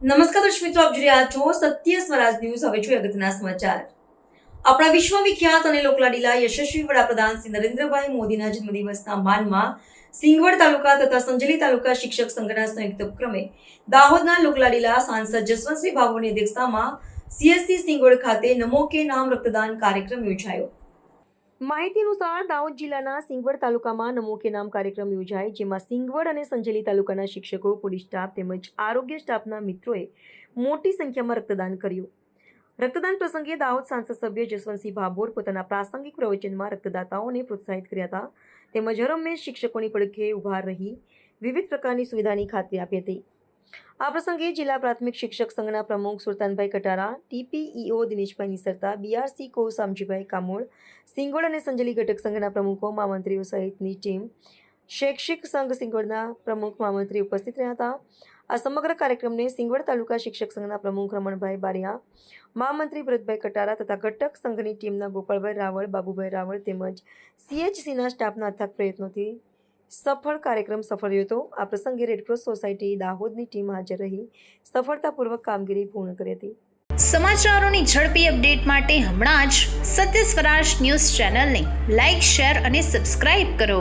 નમસ્કાર દર્શક મિત્રો, આપ જોઈ રહ્યા છો સત્ય સ્વરાજ ન્યૂઝ। હવે જોઈએ અગત્યના સમાચાર। આપણા વિશ્વવિખ્યાત અને લોકલાડીલા યશસ્વી વડાપ્રધાન શ્રી નરેન્દ્રભાઈ મોદીના જન્મદિવસના માનમાં સિંગવડ તાલુકા તથા સંજેલી તાલુકા શિક્ષક સંઘના સંયુક્ત ઉપક્રમે દાહોદના લોકલાડીલા સાંસદ જસવંતસિંહ ભાભોરની અધ્યક્ષતામાં સીએસસી સિંગવડ ખાતે નમો કે નામ રક્તદાન કાર્યક્રમ યોજાયો। માહિતી અનુસાર દાહોદ જિલ્લાના સિંગવડ તાલુકામાં નમો કે નામ કાર્યક્રમ યોજાય, જેમાં સિંગવડ અને સંજેલી તાલુકાના શિક્ષકો, પોલીસ સ્ટાફ તેમજ આરોગ્ય સ્ટાફના મિત્રોએ મોટી સંખ્યામાં રક્તદાન કર્યું। રક્તદાન પ્રસંગે દાહોદ સાંસદ સભ્ય જસવંતસિંહ ભાભોર પોતાના પ્રાસંગિક પ્રવચનમાં રક્તદાતાઓને પ્રોત્સાહિત કર્યા હતા, તેમજ હરહંમેશ શિક્ષકોની પડખે ઊભા રહી વિવિધ પ્રકારની સુવિધાની ખાતરી આપી હતી। આ પ્રસંગે જિલ્લા પ્રાથમિક શિક્ષક સંઘના પ્રમુખ સુલતાનભાઈ કટારા, ટીપીઈઓ દિનેશભાઈ નિસરતા, બીઆરસી કો શામજીભાઈ કામોળ, સિંગવડ અને સંજેલી ઘટક સંઘના પ્રમુખો, મહામંત્રીઓ સહિતની ટીમ, શૈક્ષિક સંઘ સિંગવડના પ્રમુખ મહામંત્રી ઉપસ્થિત રહ્યા હતા। આ સમગ્ર કાર્યક્રમને સિંગવડ તાલુકા શિક્ષક સંઘના પ્રમુખ રમણભાઈ બારિયા, મહામંત્રી ભરતભાઈ કટારા તથા ઘટક સંઘની ટીમના ગોપાલભાઈ રાવળ, બાબુભાઈ રાવળ તેમજ સીએચસીના સ્ટાફના અથાગ પ્રયત્નોથી સફળ કાર્યક્રમ સફળ રહ્યો હતો। આ પ્રસંગે રેડક્રોસ સોસાયટી દાહોદની ટીમ હાજર રહી સફળતાપૂર્વક કામગીરી પૂર્ણ કરી હતી। સમાચારોની ઝડપી અપડેટ માટે હમણાં જ સત્ય સ્વરાજ ન્યૂઝ ચેનલને લાઇક, શેર અને સબસ્ક્રાઇબ કરો।